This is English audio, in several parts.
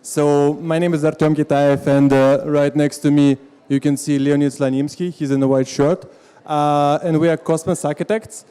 So my name is Artyom Kitaev, and right next to me you can see Leonid Slanimsky. He's in a white shirt. And we are Kosmos Architects.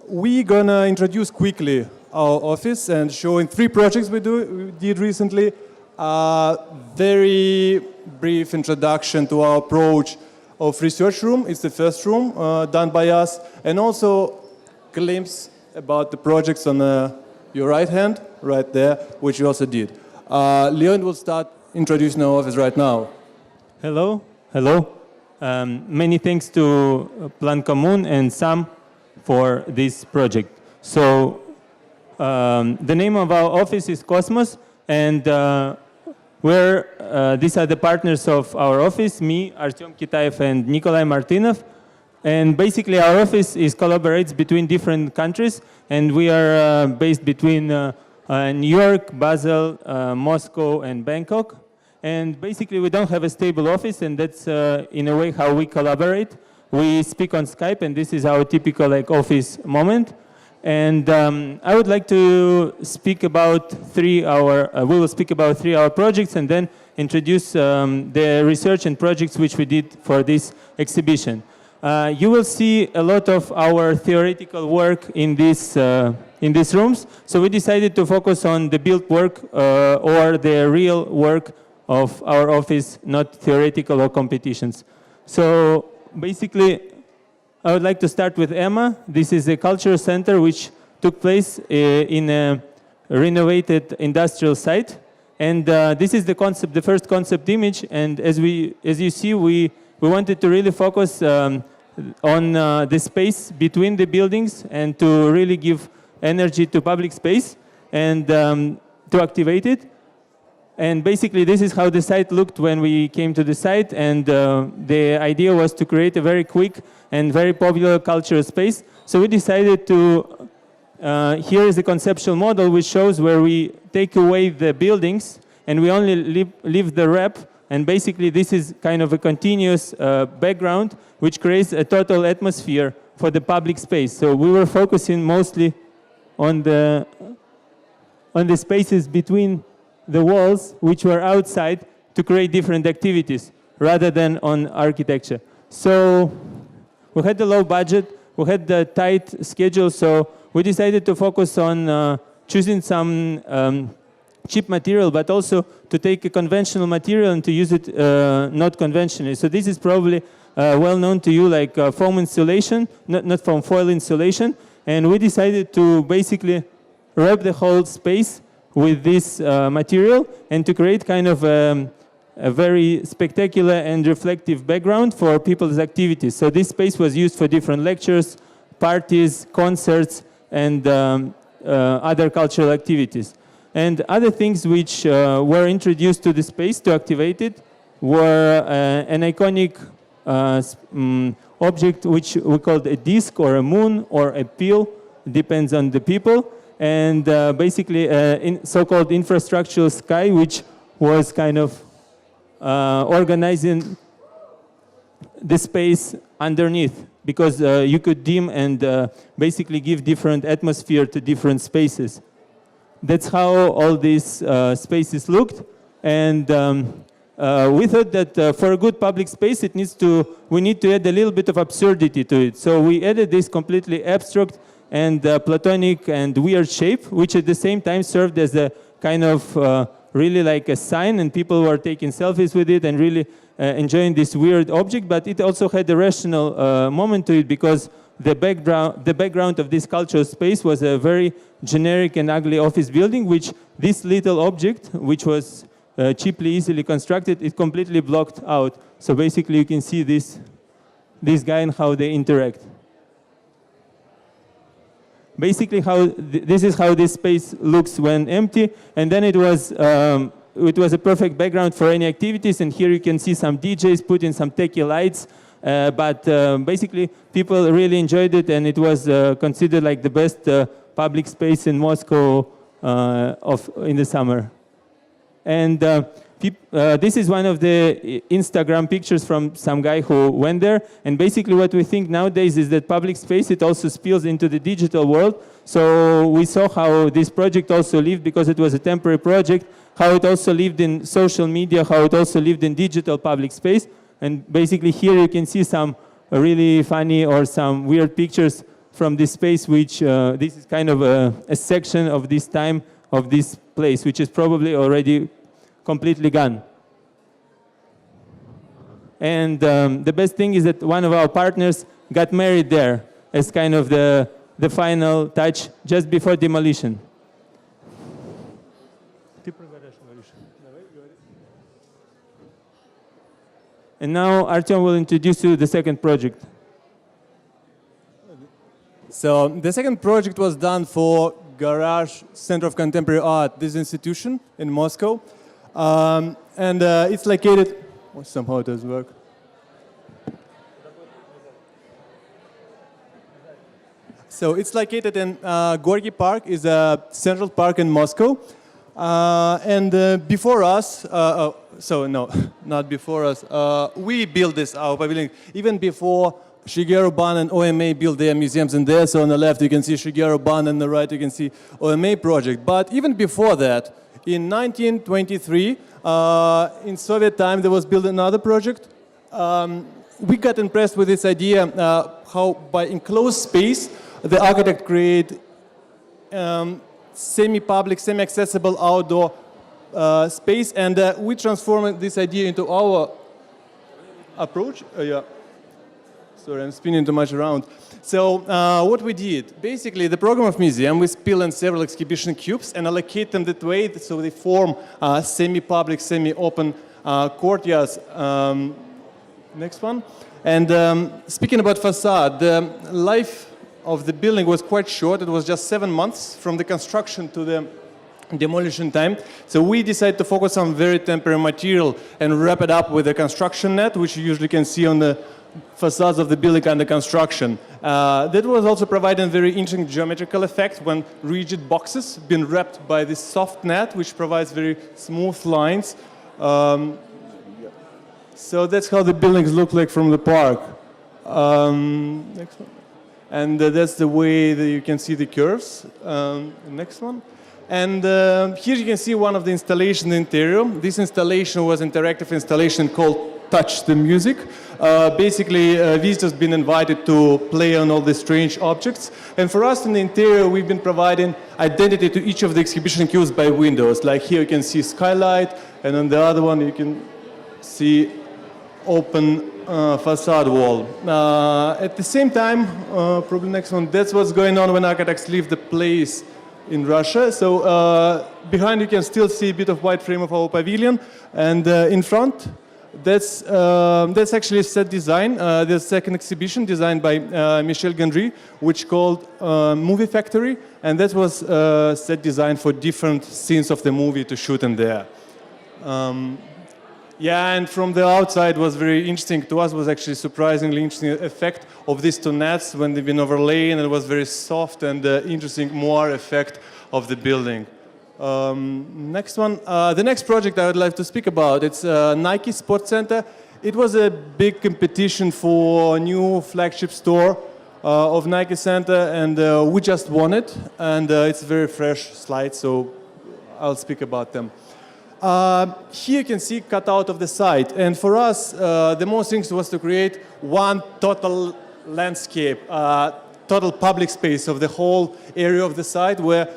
We're gonna introduce quickly our office and show in 3 projects we did recently. Very brief introduction to our approach of research room. It's the first room done by us, and also glimpse about the projects on your right hand, right there, which we also did. Leon will start introducing our office right now. Hello. Many thanks to Plan Commun and Sam for this project. So the name of our office is Kosmos, and these are the partners of our office, me, Artyom Kitaev, and Nikolai Martinov. And basically our office collaborates between different countries, and we are based between New York, Basel, Moscow, and Bangkok. And basically we don't have a stable office, and that's in a way how we collaborate. We speak on Skype, and this is our typical office moment. And I would like to speak about we will speak about 3 projects, and then introduce the research and projects which we did for this exhibition. You will see a lot of our theoretical work in these rooms. So we decided to focus on the built work or the real work of our office, not theoretical or competitions. So basically, I would like to start with Emma. This is a cultural center which took place in a renovated industrial site. And this is the first concept image. And as you see, we wanted to really focus on the space between the buildings and to really give energy to public space and to activate it. And basically this is how the site looked when we came to the site, and the idea was to create a very quick and very popular cultural space. So we decided to, here is the conceptual model which shows where we take away the buildings and we only leave the wrap. And basically this is kind of a continuous background which creates a total atmosphere for the public space. So we were focusing mostly on the spaces between the walls which were outside to create different activities rather than on architecture. So we had the low budget, we had the tight schedule, so we decided to focus on choosing some cheap material, but also to take a conventional material and to use it not conventionally. So this is probably well known to you, like foam insulation, not foam, foil insulation. And we decided to basically wrap the whole space with this material and to create kind of a very spectacular and reflective background for people's activities. So this space was used for different lectures, parties, concerts, and other cultural activities. And other things which were introduced to the space to activate it were an iconic object which we called a disc or a moon or a pill, depends on the people. And basically so-called infrastructural sky, which was kind of organizing the space underneath, because you could dim and basically give different atmosphere to different spaces. That's how all these spaces looked. And we thought that for a good public space, we need to add a little bit of absurdity to it. So we added this completely abstract and platonic and weird shape, which at the same time served as a kind of really like a sign, and people were taking selfies with it and really enjoying this weird object. But it also had a rational moment to it, because the background of this cultural space was a very generic and ugly office building, which this little object, which was cheaply, easily constructed, it completely blocked out. So basically you can see this guy and how they interact. Basically this is how this space looks when empty, and then it was a perfect background for any activities. And here you can see some DJs put in some techie lights, but basically people really enjoyed it, and it was considered like the best public space in Moscow in the summer. And This is one of the Instagram pictures from some guy who went there. And basically what we think nowadays is that public space, it also spills into the digital world. So we saw how this project also lived, because it was a temporary project, how it also lived in social media, how it also lived in digital public space. And basically here you can see some really funny or some weird pictures from this space, which this is kind of a section of this time of this place, which is probably already completely gone. And the best thing is that one of our partners got married there as kind of the final touch just before demolition. And now Artyom will introduce you the second project. So the second project was done for Garage Center of Contemporary Art, this institution in Moscow. And it's located, well, somehow it doesn't work. So it's located in Gorky Park, is a central park in Moscow. And before us, so no, not before us, we built this, our pavilion, even before Shigeru Ban and OMA built their museums in there. So on the left you can see Shigeru Ban, and on the right you can see OMA project. But even before that, in 1923, in Soviet time, there was built another project. We got impressed with this idea, how by enclosed space, the architect created semi-public, semi-accessible outdoor space, and we transformed this idea into our approach. Yeah. Sorry, I'm spinning too much around. So what we did, basically the program of museum, we spill in several exhibition cubes and allocate them that way, so they form semi-public, semi-open courtyards. Next one. And speaking about facade, the life of the building was quite short. It was just 7 months from the construction to the demolition time. So we decided to focus on very temporary material and wrap it up with a construction net, which you usually can see on the facades of the building under construction. That was also providing a very interesting geometrical effect when rigid boxes been wrapped by this soft net, which provides very smooth lines. So that's how the buildings look like from the park. Next one. And that's the way that you can see the curves. Next one. And here you can see one of the installation interior. This installation was an interactive installation called Touch the Music. Basically, visitors been invited to play on all the strange objects. And for us in the interior, we've been providing identity to each of the exhibition cubes by windows. Like here you can see skylight, and on the other one you can see open facade wall. At the same time, probably next one, that's what's going on when architects leave the place in Russia. So behind you can still see a bit of white frame of our pavilion, and in front, that's actually set design. The second exhibition designed by Michel Gondry, which called Movie Factory, and that was set design for different scenes of the movie to shoot in there. Yeah, and from the outside was very interesting to us, was actually surprisingly interesting effect of these two nets when they've been overlaid, and it was very soft and interesting moire effect of the building. Next one, the next project I would like to speak about, it's Nike Sports Center. It was a big competition for a new flagship store of Nike Center, and we just won it, and it's a very fresh slide, so I'll speak about them. Here you can see cut out of the site, and for us the most thing was to create one total landscape, total public space of the whole area of the site, where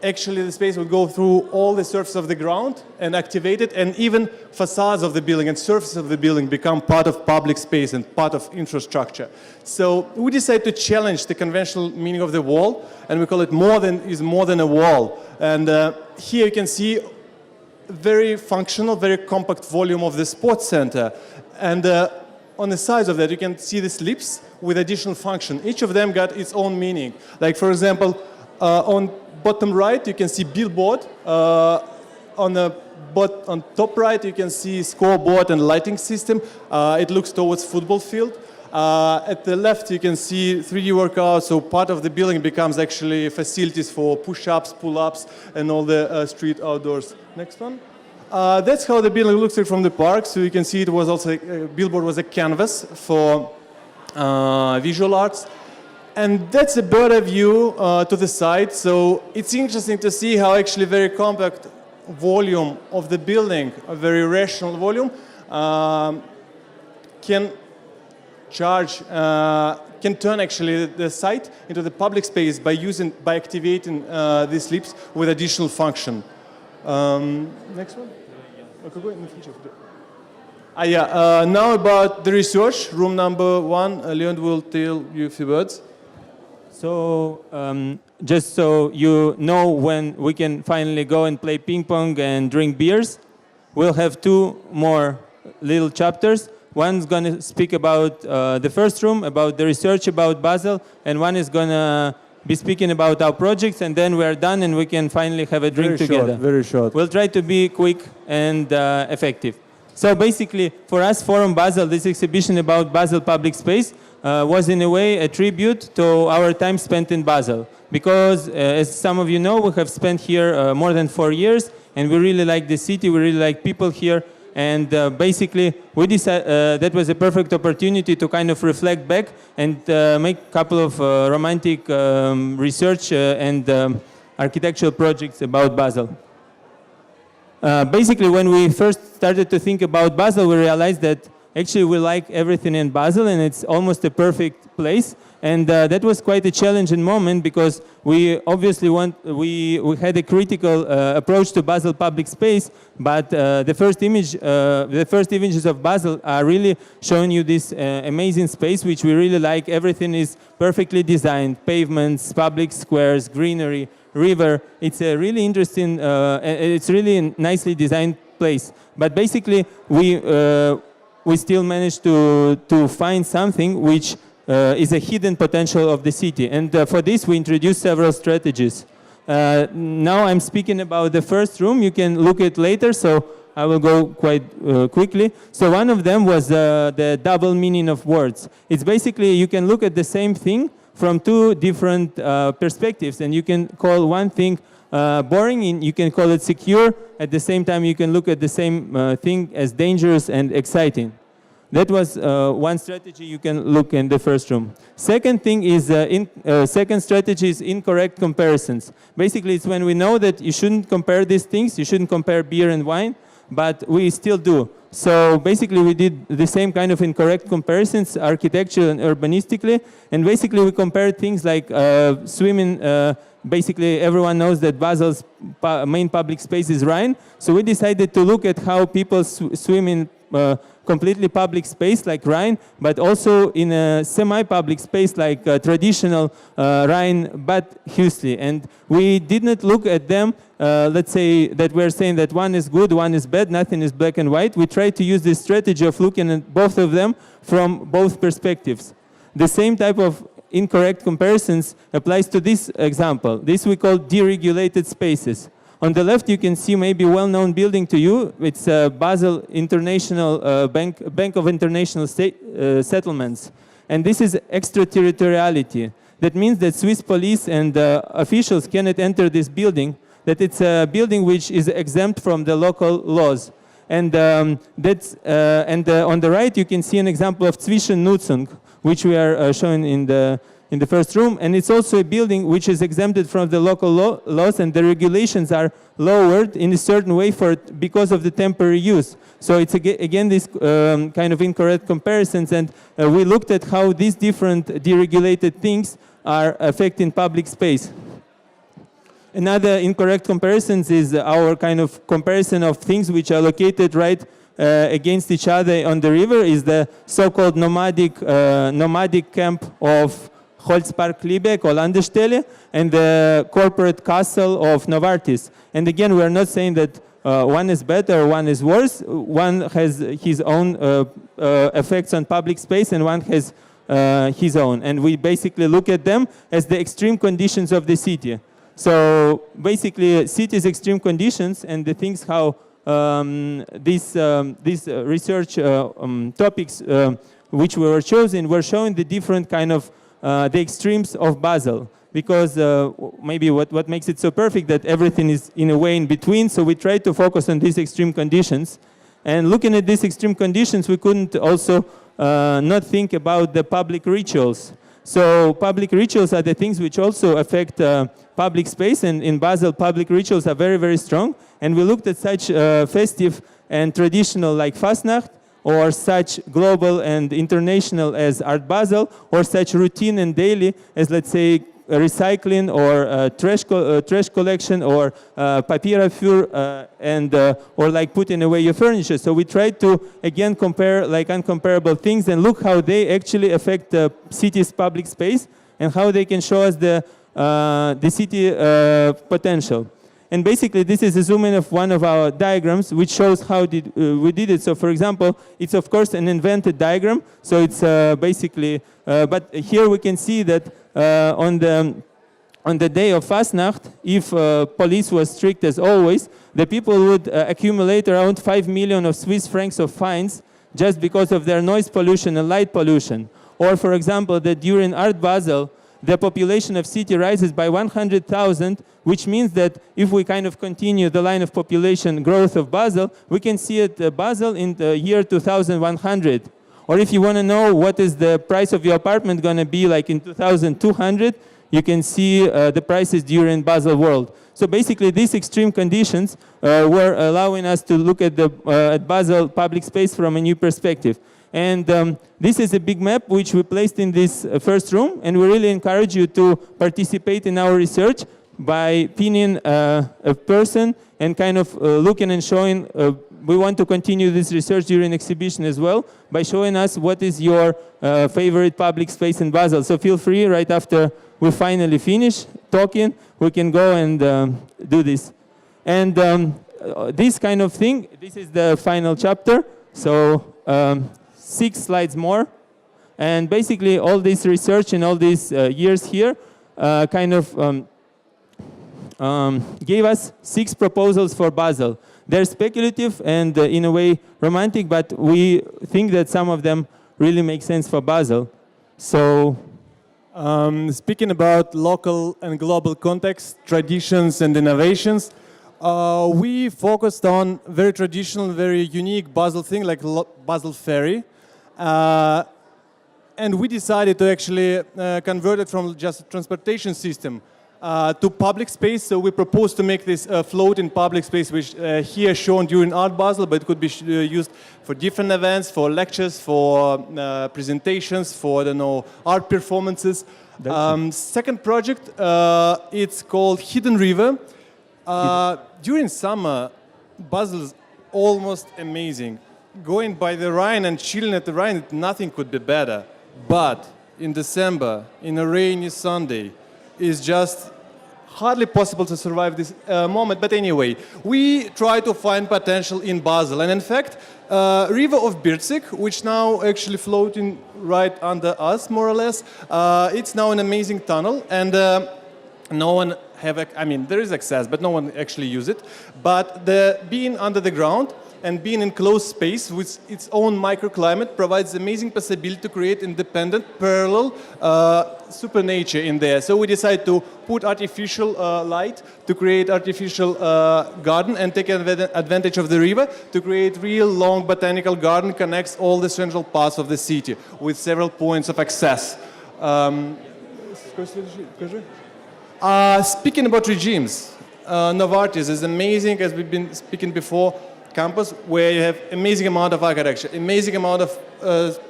actually the space would go through all the surface of the ground and activate it, and even facades of the building and surface of the building become part of public space and part of infrastructure. So we decided to challenge the conventional meaning of the wall, and we call it more than a wall. And here you can see very functional, very compact volume of the sports center. And on the sides of that, you can see the slips with additional function. Each of them got its own meaning. Like, for example, on bottom right, you can see billboard. On top right, you can see scoreboard and lighting system. It looks towards football field. At the left, you can see 3D workout, so part of the building becomes actually facilities for push-ups, pull-ups, and all the street outdoors. Next one. That's how the building looks like from the park. So you can see it was also, billboard was a canvas for visual arts. And that's a better view to the side. So it's interesting to see how actually very compact volume of the building, a very rational volume, can turn actually the site into the public space by activating these leaps with additional function. Next one. Now about the research, room number 1. Leon will tell you a few words. So, just so you know when we can finally go and play ping pong and drink beers, we'll have 2 more little chapters. One's going to speak about the first room, about the research about Basel, and one is going to be speaking about our projects, and then we're done and we can finally have a drink together. Very short. We'll try to be quick and effective. So basically, for us, Forum Basel, this exhibition about Basel public space, was in a way a tribute to our time spent in Basel. Because, as some of you know, we have spent here more than 4 years, and we really like the city, we really like people here, and basically, we decided that was a perfect opportunity to kind of reflect back and make a couple of romantic research and architectural projects about Basel. Basically, when we first started to think about Basel, we realized that actually we like everything in Basel, and it's almost a perfect place. And that was quite a challenging moment because we obviously we had a critical approach to Basel public space, but the first images of Basel are really showing you this amazing space, which we really like. Everything is perfectly designed: pavements, public squares, greenery, river. It's a really interesting, it's really a nicely designed place. But basically, we still managed to find something which is a hidden potential of the city. And for this, we introduced several strategies. Now I'm speaking about the first room. You can look at later, so I will go quite quickly. So one of them was the double meaning of words. It's basically, you can look at the same thing from 2 different perspectives, and you can call one thing boring, and you can call it secure. At the same time, you can look at the same thing as dangerous and exciting. That was one strategy you can look in the first room. Second thing is, second strategy is incorrect comparisons. Basically, it's when we know that you shouldn't compare these things, you shouldn't compare beer and wine, but we still do. So basically, we did the same kind of incorrect comparisons, architecturally and urbanistically, and basically we compared things like swimming. Basically, everyone knows that Basel's main public space is Rhine, so we decided to look at how people swim in completely public space like Rhine, but also in a semi-public space like traditional Rhine, but Husely. And we did not look at them, let's say that we're saying that one is good, one is bad, nothing is black and white. We tried to use this strategy of looking at both of them from both perspectives. The same type of incorrect comparisons applies to this example. This we call deregulated spaces. On the left, you can see maybe a well-known building to you. It's Basel International Bank of International Settlements. And this is extraterritoriality. That means that Swiss police and officials cannot enter this building, that it's a building which is exempt from the local laws. And, on the right, you can see an example of Zwischennutzung, which we are showing in the first room, and it's also a building which is exempted from the local laws, and the regulations are lowered in a certain way because of the temporary use. So it's again this kind of incorrect comparisons, and we looked at how these different deregulated things are affecting public space. Another incorrect comparisons is our kind of comparison of things which are located right against each other on the river, is the so-called nomadic camp of Holzpark Liebeck or Landestelle and the corporate castle of Novartis. And again, we are not saying that one is better or one is worse. One has his own effects on public space and one has his own. And we basically look at them as the extreme conditions of the city. So basically, city's extreme conditions and the things how these research topics which were chosen were showing the different kind of the extremes of Basel. because maybe what makes it so perfect that everything is in a way in between. So we try to focus on these extreme conditions. And looking at these extreme conditions, we couldn't also not think about the public rituals. So public rituals are the things which also affect public space, and in Basel, public rituals are very, very strong. And we looked at such festive and traditional like Fastnacht, or such global and international as Art Basel, or such routine and daily as, let's say, recycling or trash collection or papierafur and or like putting away your furniture. So we tried to again compare like uncomparable things and look how they actually affect the city's public space and how they can show us the city potential. And basically, this is a zoom in of one of our diagrams, which shows how we did it. So, for example, it's of course an invented diagram. So it's basically, but here we can see that on the day of Fastnacht, if police was strict as always, the people would accumulate around 5 million of Swiss francs of fines just because of their noise pollution and light pollution. Or, for example, that during Art Basel, the population of city rises by 100,000, which means that if we kind of continue the line of population growth of Basel, we can see it Basel in the year 2100. Or if you want to know what is the price of your apartment going to be like in 2200, you can see the prices during Basel World. So basically, these extreme conditions were allowing us to look at the at Basel public space from a new perspective. And this is a big map which we placed in this first room, and we really encourage you to participate in our research by pinning a person and kind of looking and showing. We want to continue this research during exhibition as well by showing us what is your favorite public space in Basel. So feel free right after we finally finish talking, we can go and do this. And this kind of thing, this is the final chapter. So 6 slides more. And basically all this research and all these years here kind of gave us 6 proposals for Basel. They're speculative and in a way romantic, but we think that some of them really make sense for Basel. So, speaking about local and global context, traditions and innovations, we focused on very traditional, very unique Basel thing like Basel Ferry. And we decided to actually convert it from just a transportation system to public space. So we proposed to make this float in public space, which here shown during Art Basel, but it could be used for different events, for lectures, for presentations, for, I don't know, art performances. Second project, it's called Hidden River. During summer, Basel is almost amazing. Going by the Rhine and chilling at the Rhine, nothing could be better. But in December, in a rainy Sunday, it's just hardly possible to survive this moment. But anyway, we try to find potential in Basel. And in fact, river of Birzig, which now actually floating right under us, more or less, it's now an amazing tunnel. And no one I mean, there is access, but no one actually use it. But being under the ground and being in closed space with its own microclimate provides amazing possibility to create independent, parallel super nature in there. So we decided to put artificial light to create artificial garden and take advantage of the river to create real long botanical garden connects all the central parts of the city with several points of access. Speaking about regimes, Novartis is amazing, as we've been speaking before, campus where you have amazing amount of architecture, amazing amount of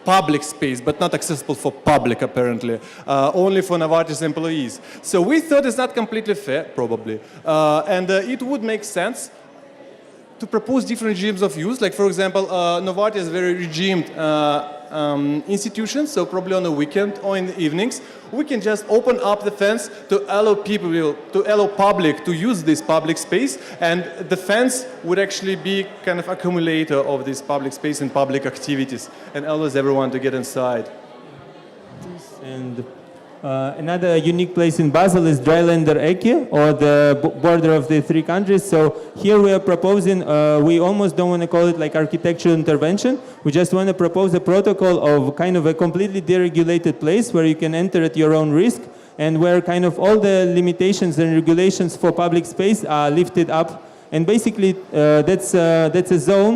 public space, but not accessible for public apparently, only for Novartis employees. So we thought it's not completely fair, probably, and it would make sense to propose different regimes of use. Like for example, Novartis is very regimed institution, so probably on the weekend or in the evenings, we can just open up the fence to allow people, to allow public to use this public space, and the fence would actually be kind of accumulator of this public space and public activities, and allows everyone to get inside. And another unique place in Basel is Dreiländer Ecke, or the border of the 3 countries. So here we are proposing, we almost don't want to call it like architectural intervention. We just want to propose a protocol of kind of a completely deregulated place where you can enter at your own risk and where kind of all the limitations and regulations for public space are lifted up. And basically, that's a zone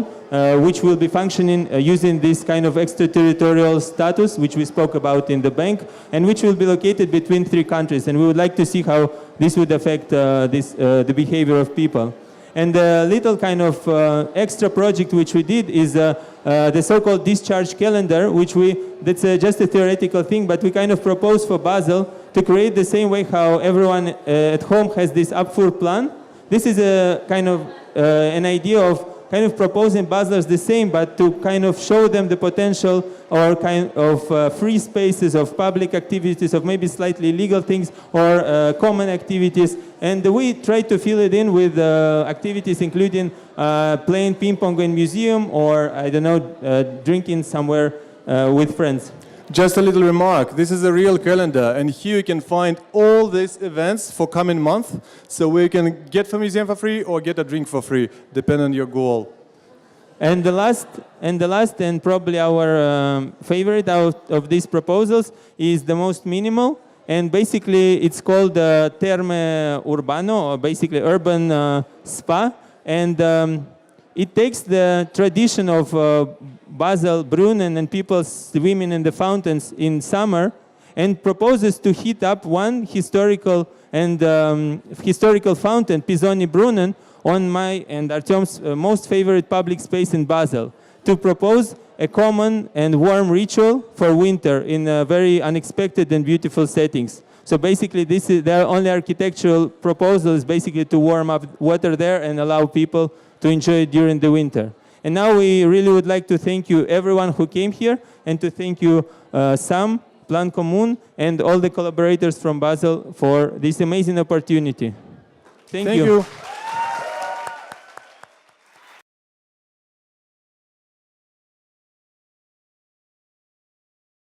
which will be functioning using this kind of extraterritorial status, which we spoke about in the bank, and which will be located between 3 countries. And we would like to see how this would affect the behavior of people. And the little kind of extra project which we did is the so-called discharge calendar, that's just a theoretical thing, but we kind of propose for Basel to create the same way how everyone at home has this Abfuhr plan. This is a kind of an idea of kind of proposing Baselers the same, but to kind of show them the potential or kind of free spaces of public activities, of maybe slightly illegal things or common activities. And we try to fill it in with activities including playing ping pong in museum or, I don't know, drinking somewhere with friends. Just a little remark, this is a real calendar, and here you can find all these events for coming month, so we can get for museum for free or get a drink for free, depending on your goal. And the last and probably our favorite out of these proposals is the most minimal, and basically it's called Terme Urbano, or basically urban spa, and it takes the tradition of Basel, Brunnen, and people swimming in the fountains in summer and proposes to heat up one historical fountain, Pisoni Brunnen, on my and Artyom's most favorite public space in Basel, to propose a common and warm ritual for winter in very unexpected and beautiful settings. So basically, their only architectural proposal is basically to warm up water there and allow people to enjoy it during the winter. And now we really would like to thank you, everyone who came here, and to thank you, Sam, Plan Commun, and all the collaborators from Basel for this amazing opportunity. Thank you.